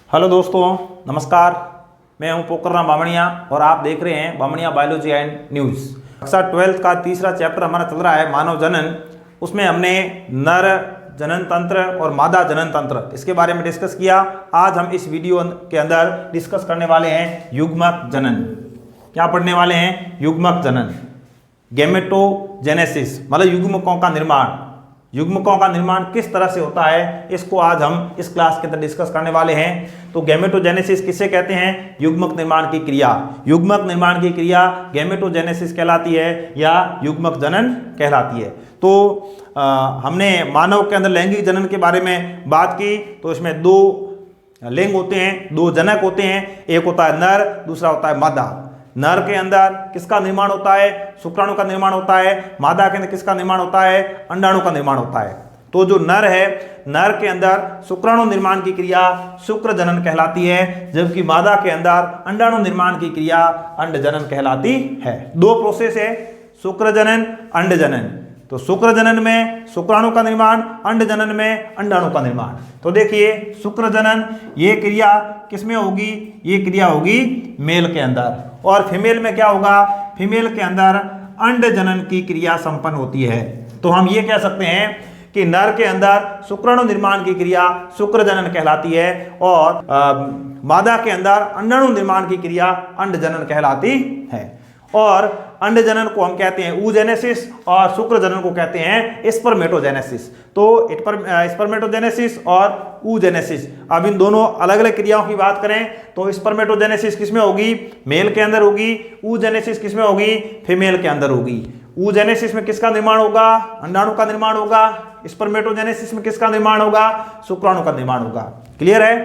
Hello दोस्तों, नमस्कार। मैं हूं पोखरराम बामणिया और आप देख रहे हैं बामणिया बायोलॉजी एंड न्यूज़। कक्षा 12 का तीसरा चैप्टर हमारा चल रहा है मानव जनन। उसमें हमने नर जनन तंत्र और मादा जनन तंत्र इसके बारे में डिस्कस किया। आज हम इस वीडियो के अंदर डिस्कस करने वाले हैं युग्मक जनन। क्या पढ़ने वाले हैं? युग्मक जनन, गैमेटोजेनेसिस, मतलब युग्मकों का निर्माण। युग्मकों का निर्माण किस तरह से होता है, इसको आज हम इस क्लास के अंदर डिस्कस करने वाले हैं। तो गैमेटोजेनेसिस किसे कहते हैं? युग्मक निर्माण की क्रिया। युग्मक निर्माण की क्रिया गैमेटोजेनेसिस कहलाती है या युग्मक जनन कहलाती है। तो हमने मानव के अंदर लैंगिक जनन के बारे में बात की। तो इसमें दो लिंग होते हैं, दो जनक होते हैं। एक होता है नर, दूसरा होता है मादा। नर के अंदर किसका निर्माण होता है? शुक्राणु का निर्माण होता है। मादा के अंदर किसका निर्माण होता है? अंडाणु का निर्माण होता है। तो जो नर है, नर के अंदर शुक्राणु निर्माण की क्रिया शुक्र जनन कहलाती है, जबकि मादा के अंदर अंडाणु निर्माण की क्रिया अंड जनन कहलाती है। दो प्रोसेस है, शुक्र जनन, अंड जनन। तो शुक्र जनन में शुक्राणु का निर्माण, अंड जनन में अंडाणु का निर्माण। तो देखिए, शुक्र जनन ये क्रिया किसमें होगी? ये क्रिया होगी मेल के अंदर। और फीमेल में क्या होगा? फीमेल के अंदर अंड जनन की क्रिया संपन्न होती है। तो हम ये कह सकते हैं कि नर के अंदर शुक्राणु निर्माण की क्रिया शुक्र जनन कहलाती है और मादा के अंदर अंडाणु निर्माण की क्रिया अंड जनन कहलाती है। और अंड जनन को हम कहते हैं oogenesis और शुक्र जनन को कहते हैं स्पर्मेटोजेनेसिस। तो स्पर्मेटोजेनेसिस और oogenesis, अब इन दोनों अलग अलग क्रियाओं की बात करें तो स्पर्मेटोजेनेसिस किसमें होगी? मेल के अंदर होगी। oogenesis किसमें होगी? फीमेल के अंदर होगी। oogenesis में किसका निर्माण होगा? अंडाणु का निर्माण होगा। स्पर्मेटोजेनेसिस में किसका निर्माण होगा? शुक्राणु का निर्माण होगा। क्लियर है?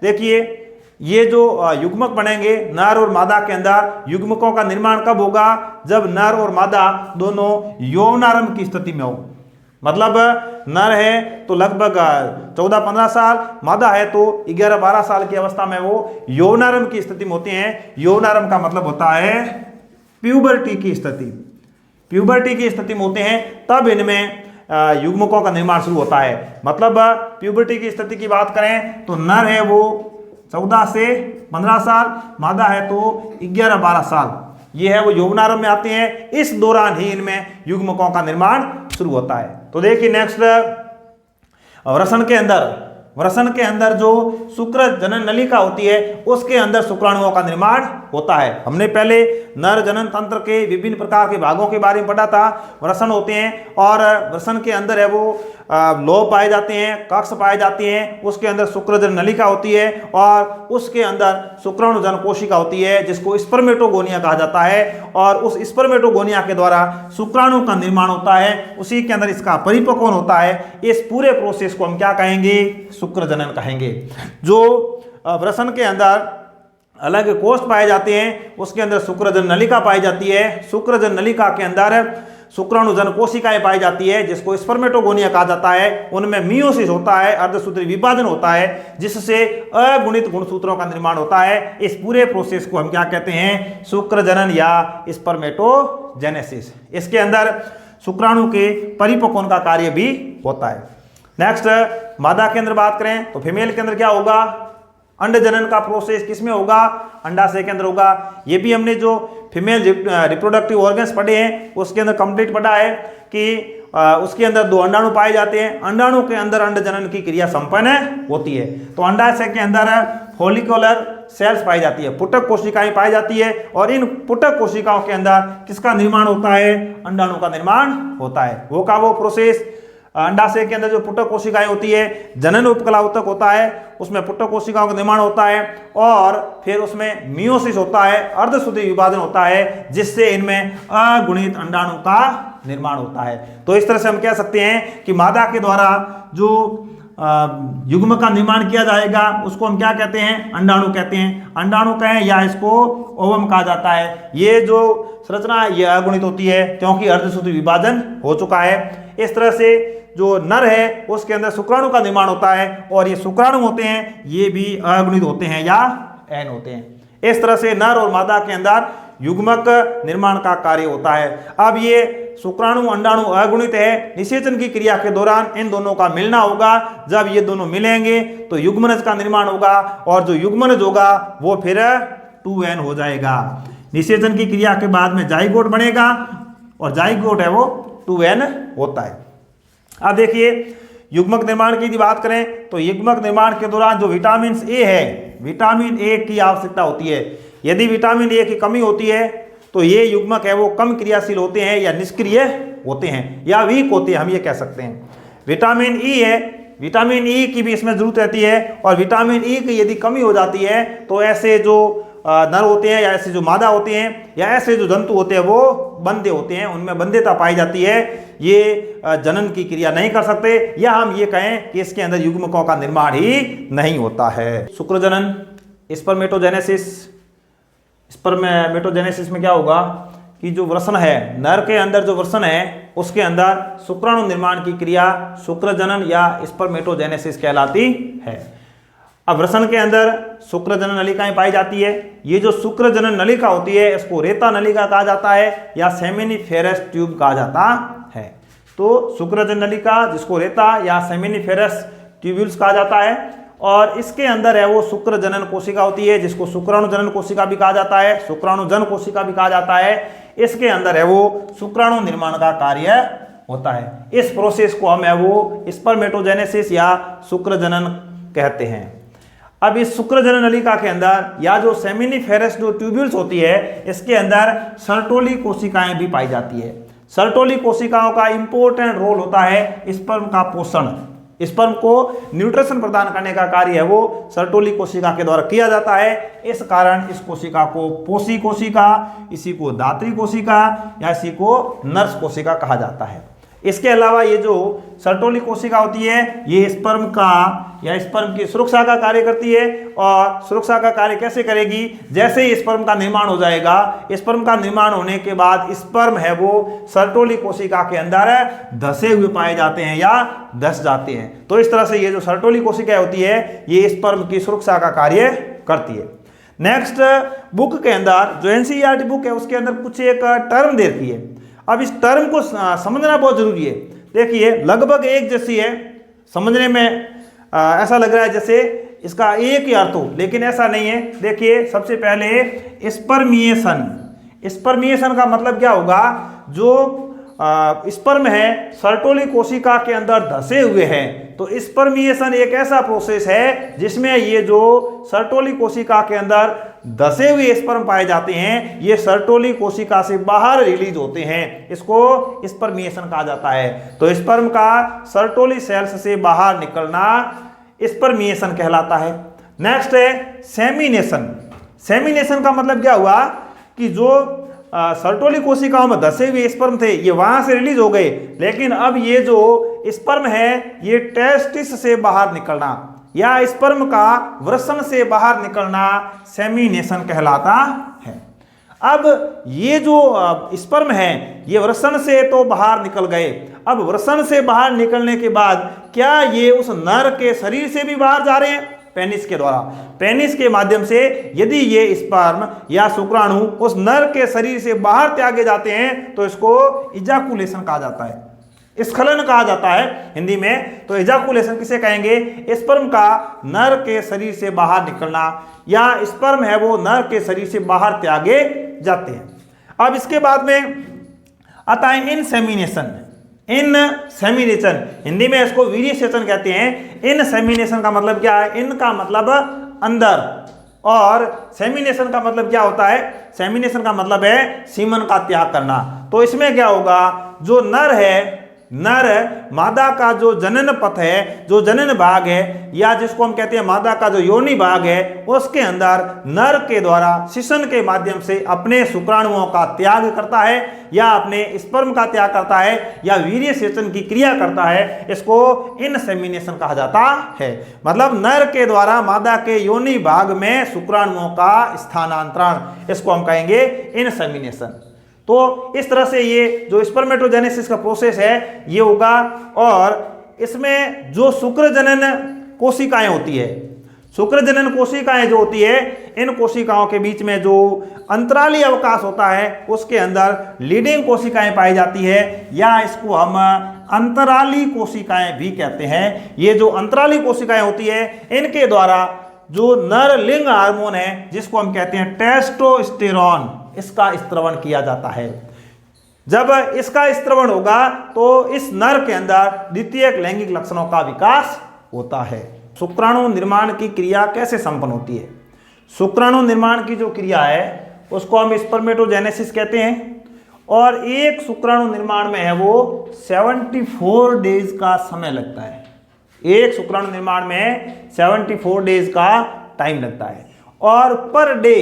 देखिए, ये जो युग्मक बनेंगे नर और मादा के अंदर, युग्मकों का निर्माण कब होगा? जब नर और मादा दोनों यौवनारंभ की स्थिति में हो। मतलब नर है तो लगभग 14-15 साल, मादा है तो 11-12 साल की अवस्था में वो यौवनारंभ की स्थिति में होते हैं। यौवनारंभ का मतलब होता है प्यूबर्टी की स्थिति। प्यूबर्टी की स्थिति में होते हैं, तब इनमें युग्मकों का निर्माण शुरू होता है। मतलब प्यूबर्टी की स्थिति की बात करें तो नर है वो 14 से 15 साल, मादा है तो 11-12 साल, ये है वो यौवनारंभ में आते हैं। इस दौरान ही इनमें युग्मकों का निर्माण शुरू होता है। तो देखिए नेक्स्ट, वृषण के अंदर जो शुक्र जनन नलिका होती है उसके अंदर शुक्राणुओं का निर्माण होता है। हमने पहले नर जनन तंत्र के विभिन्न प्रकार के भागों के बारे में पढ़ा था। वृषण होते हैं और वृषण के अंदर है वो लोब पाए जाते हैं, कक्ष पाए जाते हैं। उसके अंदर शुक्र जनन नलिका होती है और उसके अंदर शुक्राणु जन कोशिका होती है जिसको स्पर्मेटोगोनिया कहा जाता है। और उस स्पर्मेटोगोनिया के द्वारा शुक्राणु का निर्माण होता है, उसी के अंदर इसका परिपक्वन होता है। इस पूरे प्रोसेस को हम क्या कहेंगे? शुक्र जनन कहेंगे। जो वृषण के अंदर अलग कोष्ठ पाए जाते हैं उसके अंदर शुक्र जनन नलिका पाई जाती है। शुक्र जनन नलिका के अंदर शुक्राणु जन कोशिकाएं पाई जाती है जिसको स्पर्मेटोगोनिया कहा जाता है। उनमें मियोसिस होता है, अर्धसूत्री विभाजन होता है, जिससे अगुणित गुणसूत्रों का निर्माण होता है। इस पूरे प्रोसेस को हम क्या कहते हैं? शुक्र जनन या स्पर्मेटोजेनेसिस। इसके अंदर शुक्राणु के परिपक्वन का कार्य भी होता है। नेक्स्ट, मादा के अंदर बात करें तो फीमेल के अंदर क्या होगा? अंड जनन का प्रोसेस किसमें होगा? अंडाशय के अंदर होगा। ये भी हमने जो फीमेल रिप्रोडक्टिव ऑर्गन्स पढ़े हैं उसके अंदर कंप्लीट पढ़ा है कि उसके अंदर दो अंडाणु पाए जाते हैं। अंडाणु के अंदर अंड जनन की क्रिया संपन्न होती है। तो अंडाशय के अंदर फॉलिकुलर सेल्स पाई जाती है, पुटक कोशिकाएं पाई जाती है। और इन पुटक कोशिकाओं के अंदर किसका निर्माण होता है? अंडाणु का निर्माण होता है। वो का वो प्रोसेस, अंडाशय के अंदर जो पुटक कोशिकाएं होती है, जनन उपकला ऊतक होता है, उसमें पुटक कोशिकाओं का निर्माण होता है। और फिर उसमें मियोसिस होता है, अर्धसूत्री विभाजन होता है, जिससे इनमें अगुणित अंडाणु का निर्माण होता है। तो इस तरह से हम कह सकते हैं कि मादा के द्वारा जो युग्म का निर्माण किया जाएगा उसको हम क्या कहते हैं? अंडाणु कहते हैं। अंडाणु कहें या इसको ओवम कहा जाता है। ये जो संरचना है ये अगुणित होती है क्योंकि अर्धसूत्री विभाजन हो चुका है। इस तरह से जो नर है उसके अंदर शुक्राणु का निर्माण होता है और ये शुक्राणु होते हैं ये भी अगुणित होते हैं या एन होते हैं। इस तरह से नर और मादा के अंदर युग्मक निर्माण का कार्य होता है। अब ये शुक्राणु अंडाणु अगुणित है, निषेचन की क्रिया के दौरान इन दोनों का मिलना होगा। जब ये दोनों मिलेंगे तो युग्मनज का निर्माण होगा और जो युग्मनज होगा वो फिर 2n हो जाएगा। निषेचन की क्रिया के बाद में जाइगोट बनेगा और जाइगोट है वो 2n होता है। अब देखिए युग्मक निर्माण की यदि बात करें तो युग्मक निर्माण के दौरान जो विटामिन ए है, विटामिन ए की आवश्यकता होती है। यदि विटामिन ए की कमी होती है तो ये युग्मक है वो कम क्रियाशील होते हैं या निष्क्रिय होते हैं या वीक होते हैं, हम ये कह सकते हैं। विटामिन ई है, विटामिन ई की भी इसमें जरूरत रहती है और विटामिन ई की यदि कमी हो जाती है तो ऐसे जो नर होते हैं या ऐसे जो मादा होते हैं या ऐसे जो जंतु होते हैं वो बंधे होते हैं, उनमें बंध्यता पाई जाती है, ये जनन की क्रिया नहीं कर सकते, या हम ये कहें कि इसके अंदर युग्मकों का निर्माण ही नहीं होता है। शुक्र जनन, स्पर्मेटोजेनेसिस। स्पर्मेटोजेनेसिस में क्या होगा कि जो वृषण है, नर के अंदर जो वृषण है उसके अंदर शुक्राणु निर्माण की क्रिया शुक्र जनन या स्पर्मेटोजेनेसिस कहलाती है। अब वृषण के अंदर शुक्र जनन नलिकाएं पाई जाती है। ये जो शुक्र जनन नलिका होती है इसको रेता नलिका कहा जाता है या सेमिनिफेरस ट्यूब कहा जाता है। तो शुक्र जनन नलिका जिसको रेता या सेमिनिफेरस ट्यूब्यूल्स कहा जाता है और इसके अंदर है वो शुक्र जनन कोशिका होती है जिसको शुक्राणु जनन कोशिका भी कहा जाता है, शुक्राणु जन कोशिका भी कहा जाता है। इसके अंदर है वो शुक्राणु निर्माण का कार्य होता है। इस प्रोसेस को हम है वो स्पर्मेटोजेनेसिस या शुक्र जनन कहते हैं। अब इस शुक्र जनन नलिका के अंदर या जो सेमिनिफेरस जो ट्यूब्यूल्स होती है इसके अंदर सर्टोली कोशिकाएं भी पाई जाती है। सर्टोली कोशिकाओं का इंपॉर्टेंट रोल होता है स्पर्म का पोषण, स्पर्म को न्यूट्रिशन प्रदान करने का कार्य है वो सर्टोली कोशिका के द्वारा किया जाता है। इस कारण इस कोशिका को पोषी कोशिका, इसी को दात्री कोशिका या इसी को नर्स कोशिका कहा जाता है। इसके अलावा ये जो सर्टोली कोशिका होती है ये स्पर्म का या स्पर्म की सुरक्षा का कार्य करती है। और सुरक्षा का कार्य कैसे करेगी? जैसे ही स्पर्म का निर्माण हो जाएगा, स्पर्म का निर्माण होने के बाद स्पर्म है वो सर्टोली कोशिका के अंदर धसे हुए पाए जाते हैं या धस जाते हैं। तो इस तरह से ये जो सर्टोली कोशिका होती है ये स्पर्म की सुरक्षा का कार्य करती है। नेक्स्ट बुक के अंदर जो एनसीईआरटी बुक है उसके अंदर कुछ एक टर्म दे रखी है। अब इस टर्म को समझना बहुत जरूरी है। देखिए लगभग एक जैसी है, समझने में ऐसा लग रहा है जैसे इसका एक ही अर्थ हो, लेकिन ऐसा नहीं है। देखिए सबसे पहले स्पर्मिएशन। स्पर्मिएशन का मतलब क्या होगा? जो स्पर्म है सर्टोली कोशिका के अंदर धसे हुए हैं। तो स्पर्मिएशन एक ऐसा प्रोसेस है जिसमें ये जो सर्टोली कोशिका के अंदर धसे हुए स्पर्म पाए जाते हैं ये सर्टोली कोशिका से बाहर रिलीज होते हैं, इसको स्पर्मिएशन कहा जाता है। तो स्पर्म का सर्टोली सेल्स से बाहर निकलना स्पर्मिएशन कहलाता है। नेक्स्ट है सेमिनेशन। सेमिनेशन का मतलब क्या हुआ कि जो सर्टोली कोशिकाओं में धसे हुए स्पर्म थे ये वहां से रिलीज हो गए, लेकिन अब ये जो स्पर्म है ये टेस्टिस से बाहर निकलना या स्पर्म का वृषण से बाहर निकलना सेमिनेशन कहलाता है। अब ये जो स्पर्म है ये वृषण से तो बाहर निकल गए, अब वृषण से बाहर निकलने के बाद क्या ये उस नर के शरीर से भी बाहर जा रहे हैं? पेनिस के द्वारा, पेनिस के माध्यम से यदि ये स्पर्म या शुक्राणु उस नर के शरीर से बाहर त्यागे जाते हैं तो इसको इजाकुलेशन कहा जाता है, स्खलन कहा जाता है हिंदी में। तो इजाकुलेशन किसे कहेंगे? स्पर्म का नर के शरीर से बाहर निकलना या स्पर्म है वो नर के शरीर से बाहर त्यागे जाते हैं। अब इसके बाद में आता है इनसेमिनेशन। इनसेमिनेशन हिंदी में इसको वीर्यसेचन कहते हैं। इनसेमिनेशन का मतलब क्या है? इन का मतलब अंदर और सेमिनेशन का मतलब क्या होता है? सेमिनेशन का मतलब है सीमन का त्याग करना। तो इसमें क्या होगा? जो नर है, नर मादा का जो जनन पथ है, जो जनन भाग है या जिसको हम कहते हैं मादा का जो योनि भाग है, उसके अंदर नर के द्वारा शिशन के माध्यम से अपने शुक्राणुओं का त्याग करता है या अपने स्पर्म का त्याग करता है या वीर्य सेचन की क्रिया करता है। इसको इनसेमिनेशन कहा जाता है। मतलब नर के द्वारा मादा के योनि भाग में शुक्राणुओं का स्थानांतरण, इसको हम कहेंगे इनसेमिनेशन। तो इस तरह से ये जो स्पर्मेटोजेनेसिस का प्रोसेस है ये होगा। और इसमें जो शुक्र जनन कोशिकाएं होती है, शुक्रजनन कोशिकाएं जो होती है, इन कोशिकाओं के बीच में जो अंतराली अवकाश होता है उसके अंदर लीडिंग कोशिकाएं पाई जाती है, या इसको हम अंतराली कोशिकाएं भी कहते हैं। ये जो अंतराली कोशिकाएं होती है इनके द्वारा जो नर लिंग हार्मोन है जिसको हम कहते हैं टेस्टोस्टेरॉन, इसका स्त्रवण किया जाता है। जब इसका स्त्रवण होगा तो इस नर के अंदर द्वितीयक लैंगिक लक्षणों का विकास होता है। शुक्राणु निर्माण की क्रिया कैसे संपन्न होती है? शुक्राणु निर्माण की जो क्रिया है उसको हम स्पर्मेटोजेनेसिस कहते हैं, और एक शुक्राणु निर्माण में है वो 74 डेज का समय लगता है। एक शुक्राणु निर्माण में 74 डेज का टाइम लगता है, और पर डे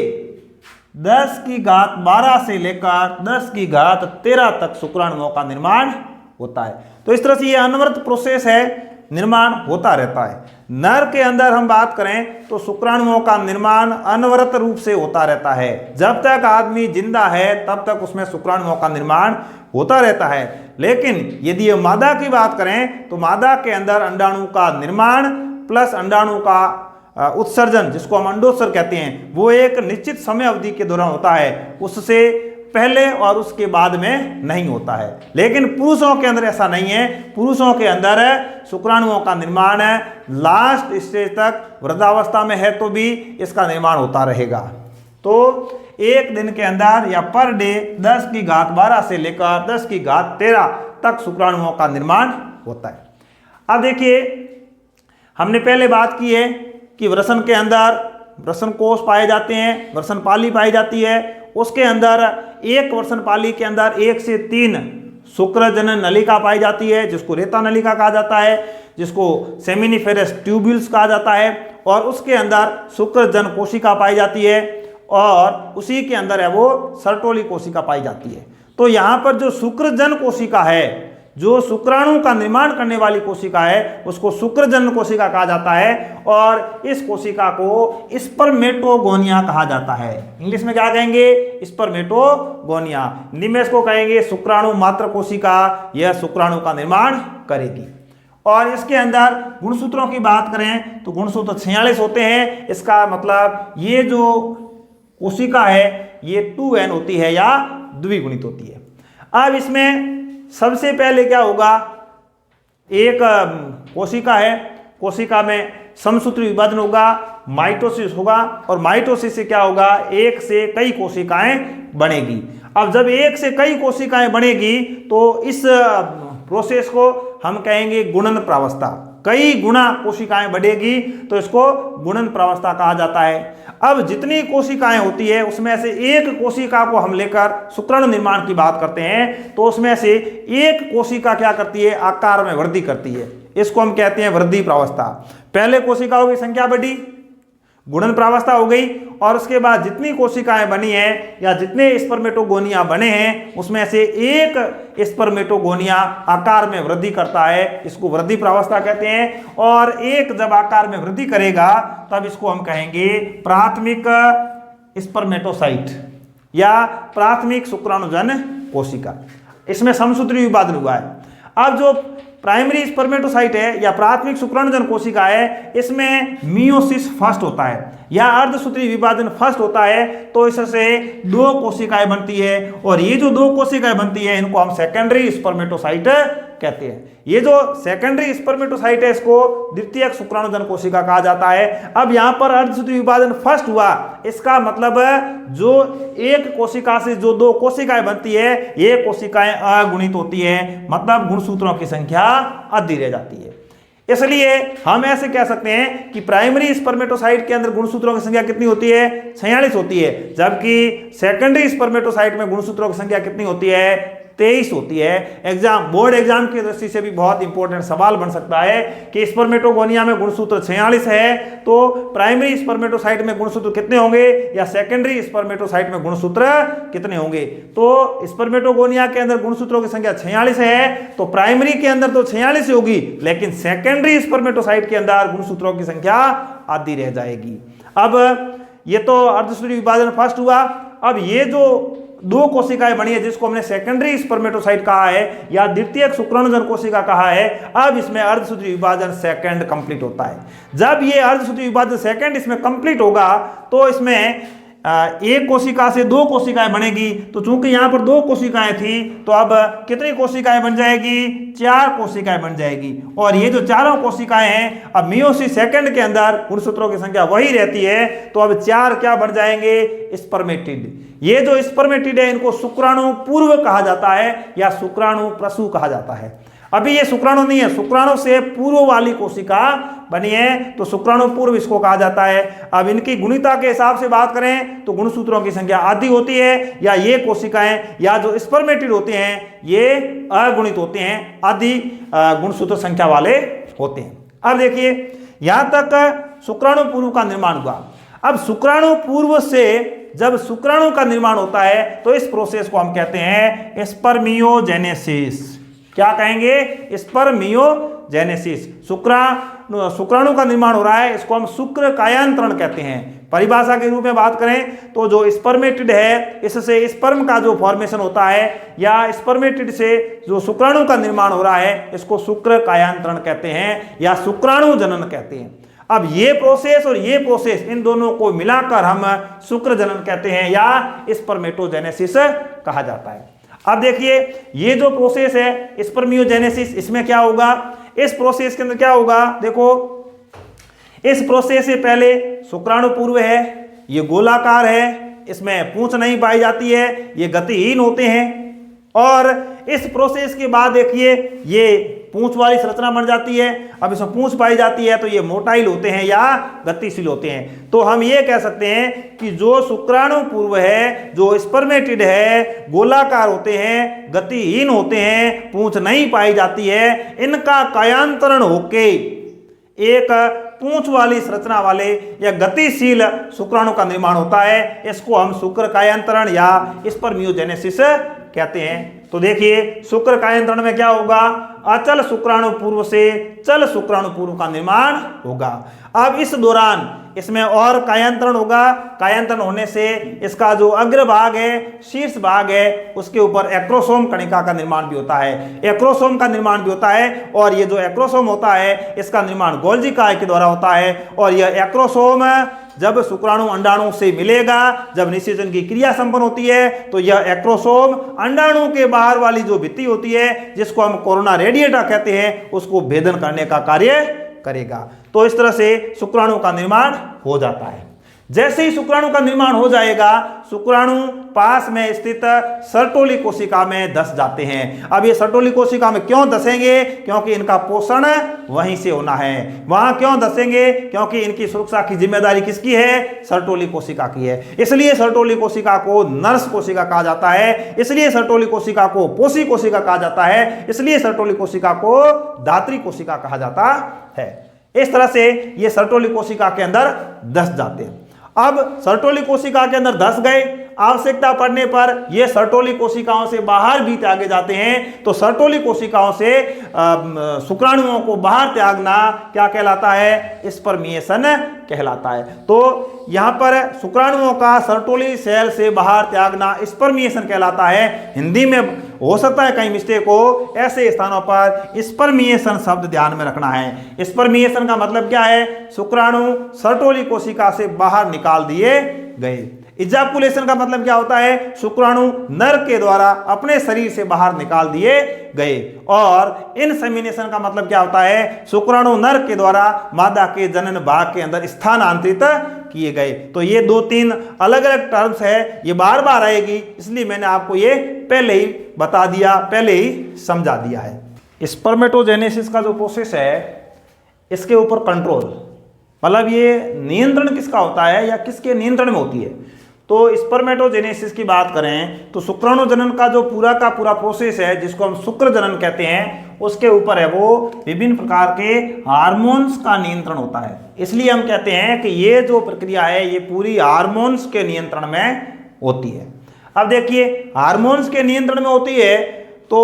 10⁻12 से लेकर 10⁻13 तक शुक्राणुओं का निर्माण होता है। तो इस तरह से ये अनवरत प्रोसेस है, निर्माण होता रहता है। नर के अंदर हम बात करें तो शुक्राणुओं का निर्माण अनवरत रूप से होता रहता है। जब तक आदमी जिंदा है तब तक उसमें शुक्राणुओं का निर्माण होता रहता है। लेकिन यदि ये मादा की बात करें तो मादा के अंदर अंडाणु का निर्माण प्लस अंडाणु का उत्सर्जन, जिसको हम अंडोत्सर्ग कहते हैं, वो एक निश्चित समय अवधि के दौरान होता है, उससे पहले और उसके बाद में नहीं होता है। लेकिन पुरुषों के अंदर ऐसा नहीं है। पुरुषों के अंदर शुक्राणुओं का निर्माण लास्ट स्टेज तक वृद्धावस्था में है तो भी इसका निर्माण होता रहेगा। तो एक दिन के अंदर या पर डे 10⁻12 से लेकर 10⁻13 तक शुक्राणुओं का निर्माण होता है। अब देखिए, हमने पहले बात की है कि वृषण के अंदर वृषण कोष पाए जाते हैं, वृषण पाली पाई जाती है। उसके अंदर एक वृषण पाली के अंदर 1 से 3 शुक्रजनन नलिका पाई जाती है, जिसको रेता नलिका कहा जाता है, जिसको सेमिनिफेरस ट्यूब्यूल्स कहा जाता है, और उसके अंदर शुक्रजन कोशिका पाई जाती है, और उसी के अंदर है वो सर्टोली कोशिका पाई जाती है। तो यहाँ पर जो शुक्रजन कोशिका है, जो शुक्राणु का निर्माण करने वाली कोशिका है, उसको शुक्रजन कोशिका कहा जाता है, और इस कोशिका को स्पर्मेटोगोनिया कहा जाता है। इंग्लिश में क्या कहेंगे? स्पर्मेटोगोनिया। हिंदी में इसको कहेंगे शुक्राणु मात्र कोशिका। यह शुक्राणु का निर्माण करेगी। और इसके अंदर गुणसूत्रों की बात करें तो गुणसूत्र 46 होते हैं। इसका मतलब ये जो कोशिका है ये 2n होती है या द्विगुणित होती है। अब इसमें सबसे पहले क्या होगा, एक कोशिका है, कोशिका में समसूत्री विभाजन होगा, माइटोसिस होगा, और माइटोसिस से क्या होगा, एक से कई कोशिकाएं बनेगी। अब जब एक से कई कोशिकाएं बनेगी तो इस प्रोसेस को हम कहेंगे गुणन प्रावस्था। कई गुणा कोशिकाएं बढ़ेगी तो इसको गुणन प्रावस्था कहा जाता है। अब जितनी कोशिकाएं होती है उसमें से एक कोशिका को हम लेकर शुक्राणु निर्माण की बात करते हैं, तो उसमें से एक कोशिका क्या करती है, आकार में वृद्धि करती है। इसको हम कहते हैं वृद्धि प्रावस्था। पहले कोशिकाओं की संख्या बढ़ी, गुणन प्रावस्था हो गई, और उसके बाद जितनी कोशिकाएं बनी हैं या जितने स्पर्मेटोगोनिया बने हैं उसमें से एक स्पर्मेटोगोनिया आकार में वृद्धि करता है, इसको वृद्धि प्रावस्था कहते हैं। और एक जब आकार में वृद्धि करेगा तब इसको हम कहेंगे प्राथमिक स्पर्मेटोसाइट या प्राथमिक शुक्राणुजन कोशिका। इसमें समसूत्री विभाजन हुआ है। अब जो प्राइमरी स्पर्मेटोसाइट है या प्राथमिक शुक्राणुजन कोशिका है, इसमें मियोसिस फर्स्ट होता है या अर्धसूत्री विभाजन फर्स्ट होता है। तो इससे 2 कोशिकाएं बनती है, और ये जो 2 कोशिकाएं बनती है इनको हम सेकेंडरी स्पर्मेटोसाइट कहते हैं। ये जो सेकेंडरी स्पर्मेटोसाइट है इसको द्वितीयक शुक्राणुजन कोशिका कहा जाता है। अब यहाँ पर अर्धसूत्री विभाजन फर्स्ट हुआ, इसका मतलब जो एक कोशिका से जो 2 कोशिकाएं बनती है ये कोशिकाएं अगुणित होती है, मतलब गुणसूत्रों की संख्या आधी रह जाती है। इसलिए हम ऐसे कह सकते हैं कि प्राइमरी स्पर्मेटोसाइट के अंदर गुणसूत्रों की संख्या कितनी होती है, 46 होती है, जबकि सेकेंडरी स्पर्मेटोसाइट में गुणसूत्रों की संख्या कितनी होती है, 23 होती है। बोर्ड एग्जाम की दृष्टि से भी बहुत इंपॉर्टेंट सवाल बन सकता है कि स्पर्मेटोगोनिया में गुणसूत्र 46 है, तो प्राइमरी स्पर्मेटोसाइट में गुणसूत्र कितने होंगे या सेकेंडरी स्पर्मेटोसाइट में गुणसूत्र कितने होंगे। तो स्पर्मेटोगोनिया के अंदर गुणसूत्रों की संख्या 46 है, तो प्राइमरी के अंदर तो 46 होगी, लेकिन सेकेंडरी स्पर्मेटोसाइट के अंदर गुणसूत्रों की संख्या आधी रह जाएगी। अब ये तो अर्धसूत्री विभाजन फर्स्ट हुआ। अब ये जो दो कोशिकाएं बनी है जिसको हमने सेकेंडरी स्पर्मेटोसाइट कहा है या द्वितीयक शुक्राणुजन कोशिका कहा है। अब इसमें अर्धसूत्री विभाजन सेकंड कंप्लीट होता है। जब ये अर्धसूत्री विभाजन सेकंड इसमें कंप्लीट होगा तो इसमें एक कोशिका से दो कोशिकाएं बनेगी। तो चूंकि यहां पर दो कोशिकाएं थी तो अब कितनी कोशिकाएं बन जाएगी, चार कोशिकाएं बन जाएगी। और ये जो चारों कोशिकाएं हैं अब मियोसिस सेकंड के अंदर गुणसूत्रों की संख्या वही रहती है, तो अब चार क्या बन जाएंगे, स्पर्मेटिड। ये जो स्पर्मेटिड है इनको शुक्राणु पूर्व कहा जाता है या शुक्राणु प्रसू कहा जाता है। अभी ये शुक्राणु नहीं है, शुक्राणु से पूर्व वाली कोशिका बनी है तो शुक्राणु पूर्व इसको कहा जाता है। अब इनकी गुणिता के हिसाब से बात करें तो गुणसूत्रों की संख्या आधी होती है, या ये कोशिकाएं या जो स्पर्मेटिड होते हैं ये अगुणित होते हैं, आधी गुणसूत्र संख्या वाले होते हैं। अब देखिए यहां तक शुक्राणु पूर्व का निर्माण हुआ। अब शुक्राणु पूर्व से जब शुक्राणु का निर्माण होता है तो इस प्रोसेस को हम कहते हैं स्पर्मियोजेनेसिस। क्या कहेंगे, स्पर्मियोजेनेसिस। शुक्राणु का निर्माण हो रहा है, इसको हम शुक्र कायांतरण कहते हैं। परिभाषा के रूप में बात करें तो जो स्पर्मेटिड है इससे स्पर्म का जो फॉर्मेशन होता है या स्पर्मेटिड से जो शुक्राणु का निर्माण हो रहा है इसको शुक्र कायांतरण कहते हैं या शुक्राणु जनन कहते हैं। अब ये प्रोसेस और ये प्रोसेस इन दोनों को मिलाकर हम शुक्र जनन कहते हैं या स्पर्मेटोजेनेसिस कहा जाता है। अब देखिए ये जो प्रोसेस है स्पर्मियोजेनेसिस, इसमें क्या होगा, इस प्रोसेस के अंदर क्या होगा, देखो इस प्रोसेस से पहले शुक्राणु पूर्व है, ये गोलाकार है, इसमें पूंछ नहीं पाई जाती है, ये गतिहीन होते हैं। और इस प्रोसेस के बाद देखिए ये पूंछ वाली संरचना बन जाती है। अब इसमें पूंछ पाई जाती है तो ये मोटाइल होते हैं या गतिशील होते हैं। तो हम ये कह सकते हैं कि जो शुक्राणु पूर्व है, जो स्पर्मेटिड है, गोलाकार होते हैं, गतिहीन होते हैं, पूंछ नहीं पाई जाती है, इनका कायांतरण होके एक पूंछ वाली संरचना वाले या गतिशील शुक्राणु का निर्माण होता है। इसको हम शुक्र कायांतरण या स्पर्मियोजेनेसिस कहते हैं। तो देखिए शुक्र कायांतरण में क्या होगा, अचल शुक्राणु पूर्व से चल शुक्राणु पूर्व का निर्माण होगा। अब इस दौरान इसमें और कायांतरण होगा। कायांतरण होने से इसका जो अग्रभाग है, शीर्ष भाग है, उसके ऊपर एक्रोसोम कणिका का निर्माण भी होता है, एक्रोसोम का निर्माण भी होता है। और ये जो एक्रोसोम होता है इसका निर्माण गोल्जी काय के द्वारा होता है। और यह एक्रोसोम जब शुक्राणु अंडाणु से मिलेगा, जब निषेचन की क्रिया संपन्न होती है तो यह एक्रोसोम अंडाणु के बाहर वाली जो भित्ति होती है जिसको हम कोरोना रेडिएटा कहते हैं उसको भेदन करने का कार्य करेगा। तो इस तरह से शुक्राणु का निर्माण हो जाता है। जैसे ही शुक्राणु का निर्माण हो जाएगा शुक्राणु पास में स्थित सर्टोली कोशिका में धस जाते हैं। अब ये सर्टोली कोशिका में क्यों धसेंगे, क्योंकि इनका पोषण वहीं से होना है। वहां क्यों धसेंगे, क्योंकि इनकी सुरक्षा की जिम्मेदारी किसकी है, सर्टोली कोशिका की है। इसलिए सर्टोली कोशिका को नर्स कोशिका कहा जाता है, इसलिए सर्टोली कोशिका को पोषी कोशिका कहा जाता है, इसलिए सर्टोली कोशिका को दात्री कोशिका कहा जाता है। इस तरह से ये सर्टोली कोशिका के अंदर धस जाते हैं। अब सर्टोली कोशिका के अंदर धस गए, आवश्यकता पड़ने पर ये सर्टोली कोशिकाओं से बाहर भी त्यागे जाते हैं। तो सर्टोली कोशिकाओं से शुक्राणुओं को बाहर त्यागना क्या कहलाता है, स्पर्मिएशन कहलाता है। तो यहाँ पर शुक्राणुओं का सर्टोली सेल से बाहर त्यागना स्पर्मिएशन कहलाता है। हिंदी में हो सकता है कहीं मिस्टेक हो, ऐसे स्थानों पर स्पर्मिएशन शब्द ध्यान में रखना है। स्पर्मिएशन का मतलब क्या है, शुक्राणु सर्टोली कोशिका से बाहर निकाल दिए गए। इजाकुलेशन का मतलब क्या होता है, शुक्राणु नर के द्वारा अपने शरीर से बाहर निकाल दिए गए। और इनसेमिनेशन का मतलब क्या होता है, शुक्राणु नर के द्वारा मादा के जनन भाग के अंदर स्थानांतरित किए गए। तो ये दो तीन अलग अलग टर्म्स है, ये बार बार आएगी, इसलिए मैंने आपको ये पहले ही बता दिया, पहले ही समझा दिया है। स्पर्मेटोजेनेसिस का जो प्रोसेस है इसके ऊपर कंट्रोल, मतलब ये नियंत्रण किसका होता है या किसके नियंत्रण में होती है। तो स्पर्मेटोजेनेसिस की बात करें तो शुक्राणु जनन का जो पूरा का पूरा प्रोसेस है जिसको हम शुक्र जनन कहते हैं, उसके ऊपर है वो विभिन्न प्रकार के हार्मोन्स का नियंत्रण होता है। इसलिए हम कहते हैं कि ये जो प्रक्रिया है ये पूरी हार्मोन्स के नियंत्रण में होती है। अब देखिए हार्मोन्स के नियंत्रण में होती है तो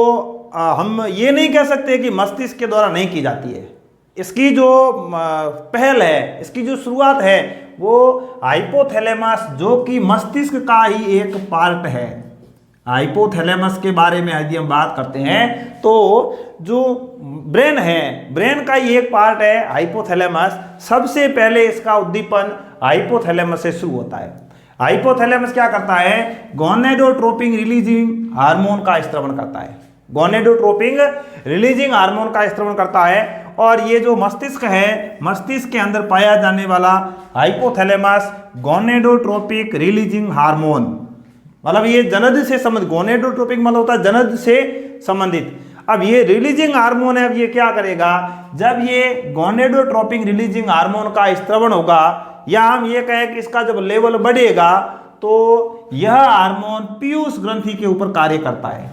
हम ये नहीं कह सकते कि मस्तिष्क के द्वारा नहीं की जाती है। इसकी जो पहल है, इसकी जो शुरुआत है वो हाइपोथैलेमस जो कि मस्तिष्क का ही एक पार्ट है, हाइपोथैलेमस के बारे में यदि हम बात करते हैं तो जो ब्रेन है, ब्रेन का ये एक पार्ट है हाइपोथैलेमस, सबसे पहले इसका उद्दीपन हाइपोथैलेमस से शुरू होता है। हाइपोथैलेमस क्या करता है, गोनेडोट्रोपिन रिलीजिंग हार्मोन का स्त्रवण करता है, गोनेडोट्रोपिन रिलीजिंग हार्मोन का स्त्रवण करता है। और ये जो मस्तिष्क है, मस्तिष्क के अंदर पाया जाने वाला हाइपोथैलेमस गोनेडोट्रोपिक रिलीजिंग हार्मोन, मतलब ये जनज से संबंधित, गोनेडोट्रोपिक मतलब होता है जनज से संबंधित। अब ये रिलीजिंग हार्मोन है, अब ये क्या करेगा, जब ये गोनेडोट्रोपिक रिलीजिंग हार्मोन का स्त्रवण होगा, या हम ये कहें कि इसका जब लेवल बढ़ेगा तो यह हार्मोन पीयूष ग्रंथि के ऊपर कार्य करता है।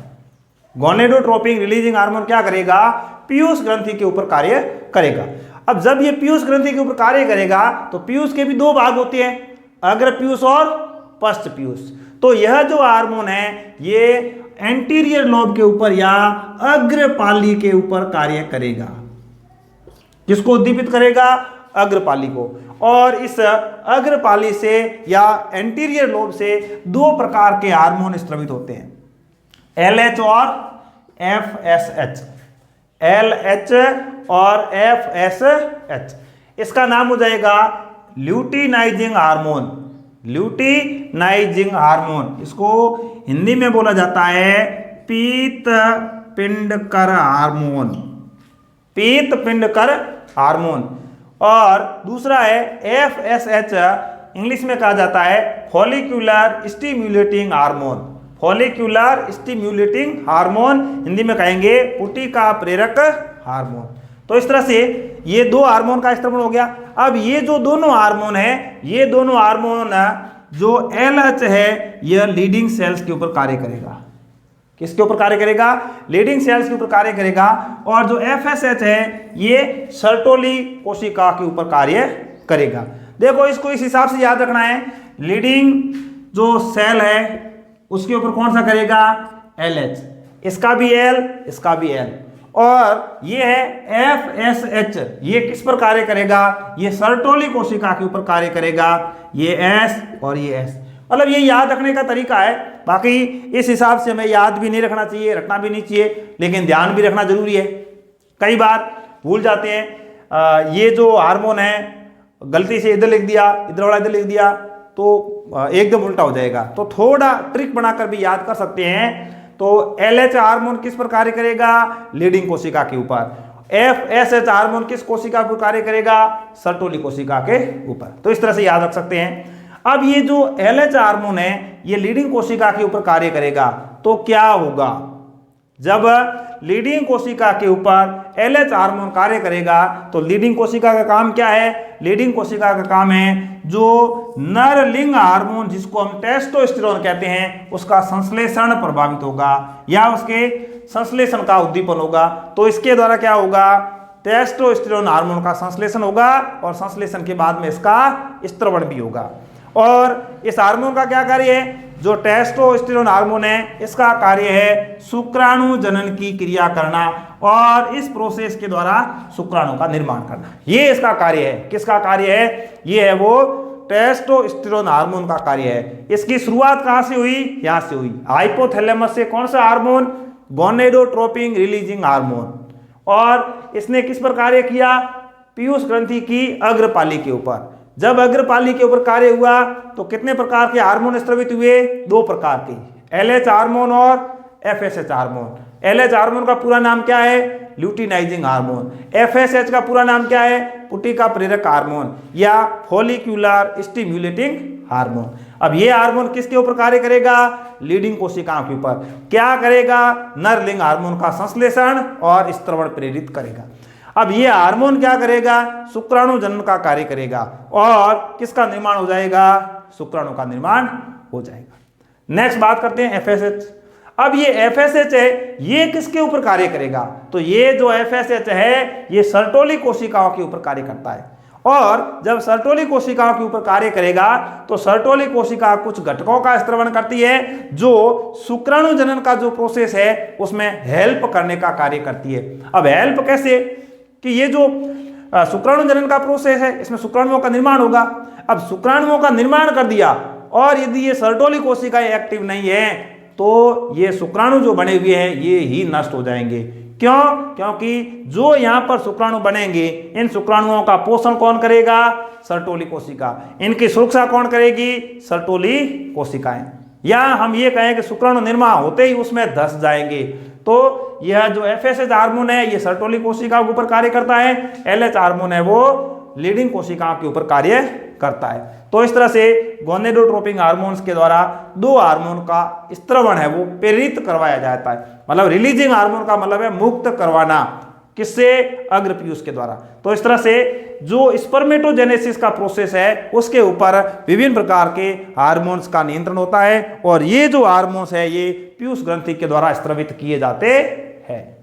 गोनेडोट्रोपिक रिलीजिंग हार्मोन क्या करेगा, पीयूष ग्रंथि के ऊपर कार्य करेगा। अब जब ये पीयूष ग्रंथि के ऊपर कार्य करेगा तो पीयूष के भी दो भाग होते हैं, अग्र पीयूष और पश्च पीयूष। तो यह जो हार्मोन है ये एंटीरियर लोब के ऊपर या अग्रपाली के ऊपर कार्य करेगा। किसको उद्दीपित करेगा, अग्रपाली को। और इस अग्रपाली से या एंटीरियर लोब से दो प्रकार के हार्मोन स्रावित होते हैं, LH और FSH, LH और FSH। इसका नाम हो जाएगा ल्यूटिनाइजिंग हार्मोन, ल्यूटिनाइजिंग हार्मोन। इसको हिंदी में बोला जाता है पीत पिंडकर हार्मोन, पीत पिंडकर हार्मोन। और दूसरा है FSH, इंग्लिश में कहा जाता है follicular stimulating hormone, follicular stimulating hormone, Hindi में कहेंगे पुटिका प्रेरक हार्मोन। तो इस तरह से ये दो हार्मोन का स्त्रवण हो गया। अब ये जो दोनों हार्मोन है, ये दोनों हार्मोन जो LH है यह लीडिंग सेल्स के ऊपर कार्य करेगा। किसके ऊपर कार्य करेगा, लीडिंग सेल्स के ऊपर कार्य करेगा। और जो FSH है ये सर्टोली कोशिका के ऊपर कार्य करेगा। देखो इसको इस हिसाब से याद रखना है, लीडिंग जो सेल है उसके ऊपर कौन सा करेगा, LH, इसका भी L, इसका भी L। और ये है FSH, ये किस पर कार्य करेगा, ये सर्टोली कोशिका के ऊपर कार्य करेगा, ये S और ये S। मतलब ये याद रखने का तरीका है। बाकी इस हिसाब से हमें याद भी नहीं रखना चाहिए, रखना भी नहीं चाहिए, लेकिन ध्यान भी रखना जरूरी है। कई बार भूल जाते हैं, ये जो हार्मोन है गलती से इधर लिख दिया, इधर वाला इधर लिख दिया तो एकदम उल्टा हो जाएगा। तो थोड़ा ट्रिक बनाकर भी याद कर सकते हैं। तो LH हार्मोन किस पर कार्य करेगा, लीडिंग कोशिका के ऊपर। FSH हार्मोन किस कोशिका पर कार्य करेगा, सर्टोली कोशिका के ऊपर। तो इस तरह से याद रख सकते हैं। अब ये जो LH हार्मोन है ये लीडिंग कोशिका के ऊपर कार्य करेगा, तो क्या होगा, जब लीडिंग कोशिका के ऊपर LH हार्मोन कार्य करेगा तो लीडिंग कोशिका का काम क्या है, लीडिंग कोशिका का काम है जो नर लिंग हार्मोन जिसको हम टेस्टोस्टेरोन कहते हैं उसका संश्लेषण प्रभावित होगा या उसके संश्लेषण का उद्दीपन होगा। तो इसके द्वारा क्या होगा, टेस्टोस्टेरोन हार्मोन का संश्लेषण होगा और संश्लेषण के बाद में इसका स्त्रवण भी होगा। और इस हार्मोन का क्या कार्य है, जो टेस्टोस्टेरोन हार्मोन है इसका कार्य है शुक्राणु जनन की क्रिया करना और इस प्रोसेस के द्वारा शुक्राणु का निर्माण करना। ये इसका कार्य है। किसका कार्य है, ये है वो टेस्टोस्टेरोन हार्मोन का कार्य है। इसकी शुरुआत कहां से हुई, यहां से हुई, हाइपोथैलेमस से। कौन सा हार्मोन, गोनेडोट्रोपिन रिलीजिंग हार्मोन। और इसने किस पर कार्य किया, पीयूष ग्रंथि की अग्रपाली के ऊपर। जब अग्रपाली के ऊपर कार्य हुआ तो कितने प्रकार के हार्मोन स्रावित हुए, दो प्रकार के, LH हार्मोन और FSH हार्मोन। LH हार्मोन का पूरा नाम क्या है, ल्यूटिनाइजिंग हार्मोन। FSH का पूरा नाम क्या है, पुटिका प्रेरक हार्मोन या फॉलिक्यूलर स्टिम्युलेटिंग हार्मोन। अब ये हार्मोन किसके ऊपर कार्य करेगा, लीडिंग कोशिकाओं के ऊपर। क्या करेगा, नर लिंग हार्मोन का संश्लेषण और स्त्रवण प्रेरित करेगा। अब ये हार्मोन क्या करेगा, शुक्राणु जनन का कार्य करेगा और किसका निर्माण हो जाएगा, शुक्राणु का निर्माण हो जाएगा। नेक्स्ट बात करते हैं FSH। अब ये FSH है, ये किसके ऊपर कार्य करेगा, तो ये जो FSH है ये सर्टोली कोशिकाओं के ऊपर कार्य करता है। और जब सर्टोली कोशिकाओं के ऊपर कार्य करेगा तो सर्टोली कोशिका कुछ घटकों का स्त्रवण करती है जो शुक्राणु जनन का जो प्रोसेस है उसमें हेल्प करने का कार्य करती है। अब हेल्प कैसे, कि ये जो शुक्राणु जनन का प्रोसेस है इसमें शुक्राणुओं का निर्माण होगा। अब शुक्राणुओं का निर्माण कर दिया और यदि ये सर्टोली कोशिकाएं एक्टिव नहीं है तो ये शुक्राणु जो बने हुए हैं ये ही नष्ट हो जाएंगे। क्यों? क्योंकि जो यहाँ पर शुक्राणु बनेंगे, इन शुक्राणुओं का पोषण कौन करेगा? सर्टोली कोशिका। इनकी सुरक्षा कौन करेगी? सर्टोली कोशिकाएं। या हम ये कहें कि शुक्राणु निर्माण होते ही उसमें धस जाएंगे। तो यह जो FSH हार्मोन है ये सर्टोली कोशिका के ऊपर कार्य करता है, LH हार्मोन है वो लीडिंग कोशिकाओं के ऊपर कार्य करता है। तो इस तरह से गोनेडोट्रोपिक हार्मोन्स के द्वारा दो हार्मोन का स्त्रवण है वो प्रेरित करवाया जाता है। मतलब रिलीजिंग हार्मोन का मतलब है मुक्त करवाना, किससे? अग्रपीयूष के द्वारा। तो इस तरह से जो स्पर्मेटोजेनेसिस का प्रोसेस है उसके ऊपर विभिन्न प्रकार के हार्मोन्स का नियंत्रण होता है और ये जो हार्मोन्स है ये पीयूष ग्रंथि के द्वारा स्त्रवित किए जाते हैं।